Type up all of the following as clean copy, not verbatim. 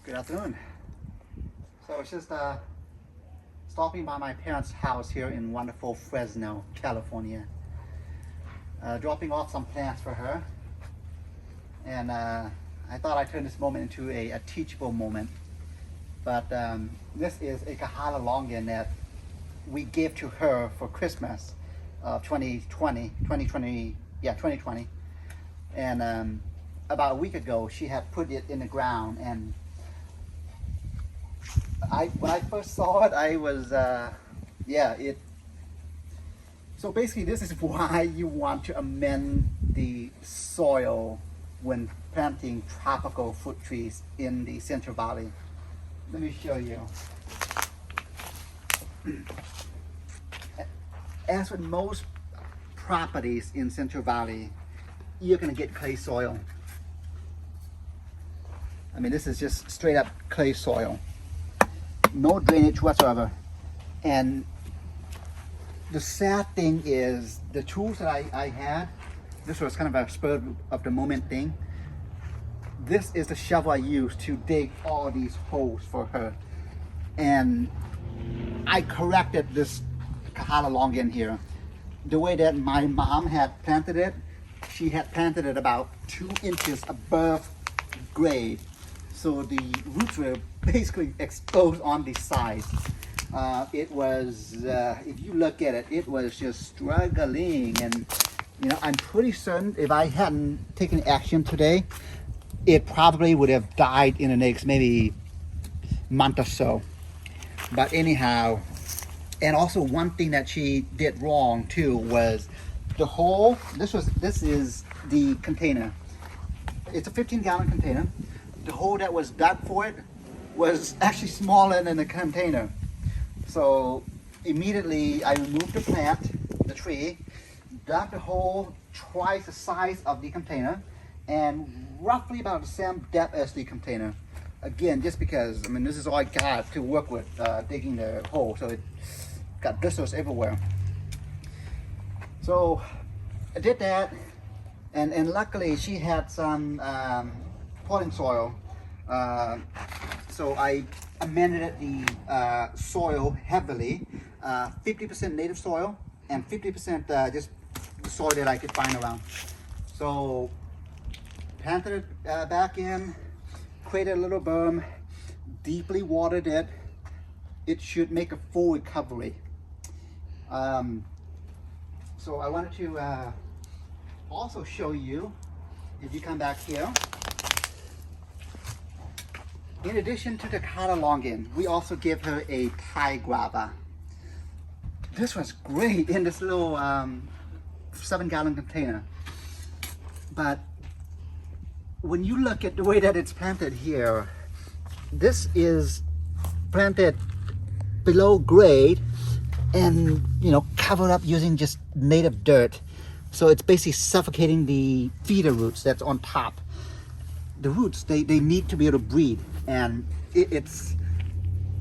Good afternoon. So I was just stopping by my parents' house here in wonderful Fresno, California. Dropping off some plants for her. And I thought I'd turn this moment into a teachable moment. But this is a Kohala Longan that we gave to her for Christmas of 2020. And about a week ago, she had put it in the ground, and when I first saw it, I was, so basically this is why you want to amend the soil when planting tropical fruit trees in the Central Valley. Let me show you. As with most properties in Central Valley, you're gonna get clay soil. I mean, this is just straight up clay soil. No drainage whatsoever. And the sad thing is, the tools that I had, this was kind of a spur of the moment thing. This is the shovel I used to dig all these holes for her. And I corrected this Kohala Longan here. The way that my mom had planted it, she had planted it about 2 inches above grade. So the roots were basically exposed on the sides. It was, if you look at it, it was just struggling. And you know, I'm pretty certain if I hadn't taken action today, it probably would have died in the next maybe month or so. But anyhow, and also one thing that she did wrong too was the hole. This is the container. It's a 15-gallon container. The hole that was dug for it was actually smaller than the container. So immediately I removed the plant, the tree, dug the hole twice the size of the container, and roughly about the same depth as the container. Again, just because, I mean, this is all I got to work with digging the hole, so it got blisters everywhere. So I did that, and luckily she had some potting soil. So I amended the soil heavily, 50% native soil and 50% just the soil that I could find around. So planted it back in, created a little berm, deeply watered it. It should make a full recovery. So I wanted to also show you, if you come back here, in addition to the Kohala Longan, we also give her a Thai Guava. This was great in this little 7-gallon container. But when you look at the way that it's planted here, this is planted below grade and, you know, covered up using just native dirt. So it's basically suffocating the feeder roots that's on top. The roots, they need to be able to breathe, and it's,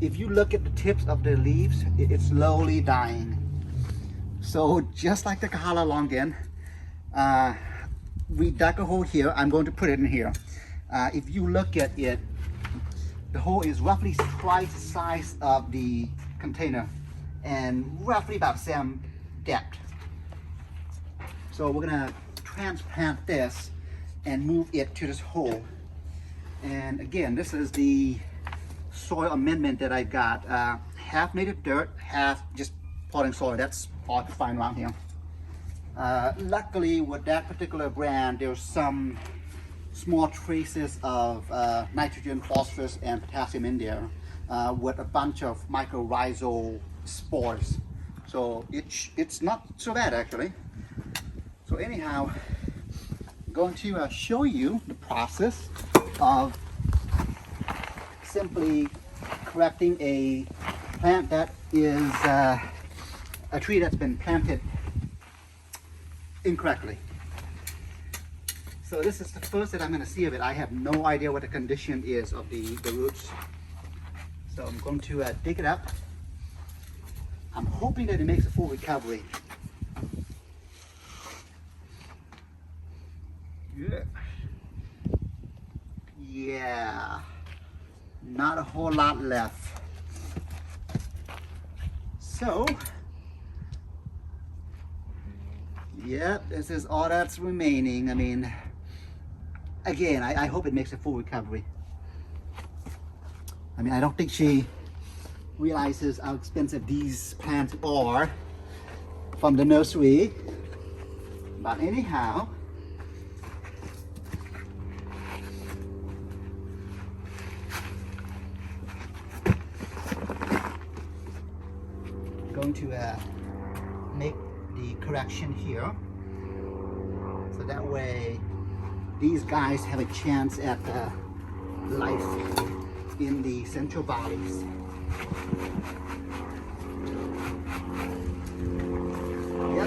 if you look at the tips of the leaves, it's slowly dying. So just like the Kohala Longan, we dug a hole here. I'm going to put it in here. If you look at it, the hole is roughly twice the size of the container and roughly about the same depth. So we're gonna transplant this and move it to this hole. And again, this is the soil amendment that I got. Half native dirt, half just potting soil. That's all I can find around here. Luckily with that particular brand, there's some small traces of nitrogen, phosphorus, and potassium in there with a bunch of mycorrhizal spores. So it's not so bad actually. So anyhow, I'm going to show you the process of simply correcting a plant that is a tree that's been planted incorrectly. So this is the first that I'm going to see of it. I have no idea what the condition is of the roots. So I'm going to dig it up. I'm hoping that it makes a full recovery. Yeah. not a whole lot left. So, yeah, this is all that's remaining. I mean, again, I hope it makes a full recovery. I mean, I don't think she realizes how expensive these plants are from the nursery. But anyhow, I'm going to make the correction here. So that way, these guys have a chance at life in the central valleys. Yep.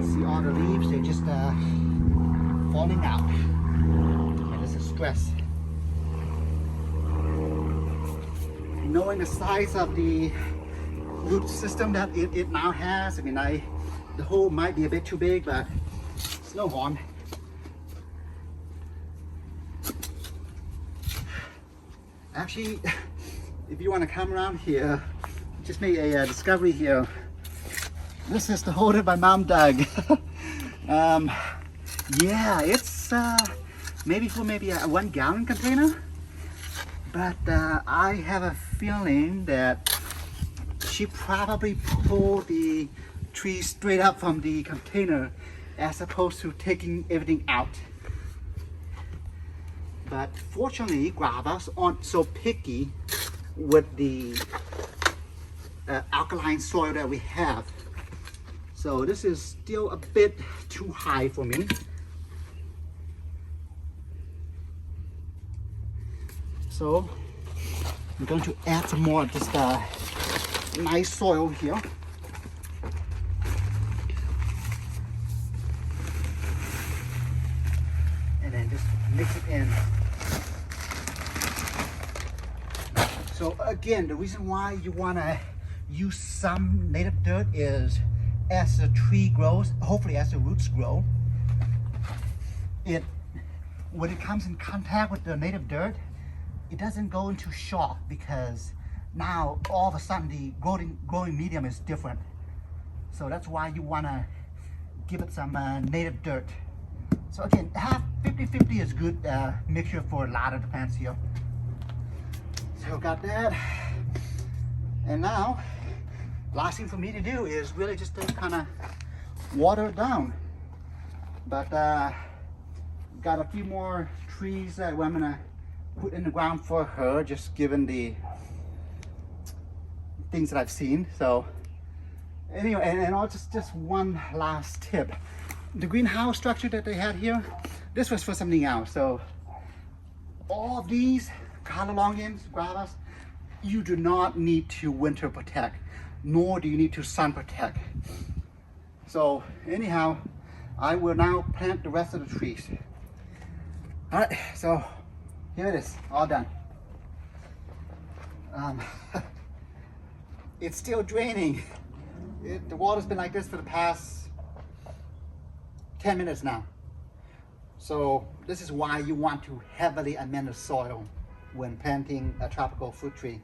See all the leaves, they're just falling out. And this is stress. Knowing the size of the root system that it now has, I mean, the hole might be a bit too big, but it's no harm. Actually, if you want to come around here, just made a discovery here. This is the hole that my mom dug. Yeah, it's maybe for a 1 gallon container, but I have a feeling that she probably pulled the tree straight up from the container as opposed to taking everything out. But fortunately, guavas aren't so picky with the alkaline soil that we have. So this is still a bit too high for me. So I'm going to add some more of this nice soil here. And then just mix it in. So again, the reason why you want to use some native dirt is as the tree grows, hopefully as the roots grow, when it comes in contact with the native dirt, it doesn't go into shock because now all of a sudden the growing medium is different. So that's why you want to give it some native dirt. So again, 50-50 is good mixture for a lot of the plants here. So got that. And now, last thing for me to do is really just to kind of water it down. But got a few more trees that I'm gonna put in the ground for her, just given the things that I've seen. So anyway, and also just one last tip. The greenhouse structure that they had here, this was for something else. So all of these Kohala longans, guavas, you do not need to winter protect, nor do you need to sun protect. So anyhow, I will now plant the rest of the trees. All right, so here it is, all done. It's still draining. The water's been like this for the past 10 minutes now. So this is why you want to heavily amend the soil when planting a tropical fruit tree.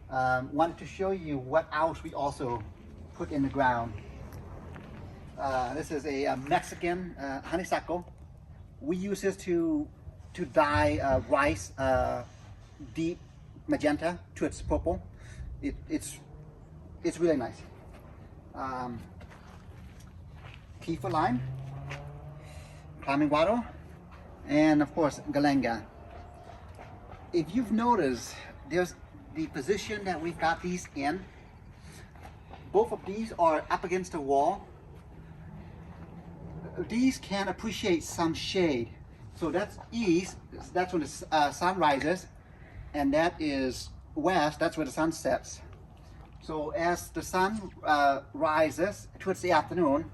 Wanted to show you what else we also put in the ground. This is a Mexican honeysuckle. We use this to dye rice deep magenta to its purple. It's really nice. Kefir lime, climbing wattle, and of course galanga. If you've noticed, there's the position that we've got these in. Both of these are up against the wall. These can appreciate some shade. So that's east, that's when the sun rises, and that is west, that's where the sun sets. So as the sun rises towards the afternoon,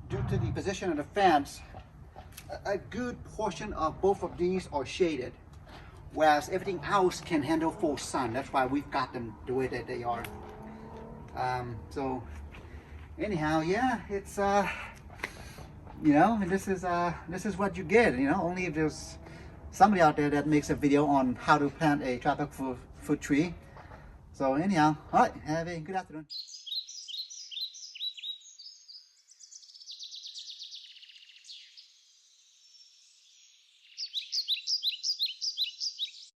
due to the position of the fence, a good portion of both of these are shaded, whereas everything else can handle full sun. That's why we've got them the way that they are. So anyhow, yeah, it's you know, this is what you get. You know, only if there's somebody out there that makes a video on how to plant a tropical fruit tree. So anyhow, all right, have a good afternoon.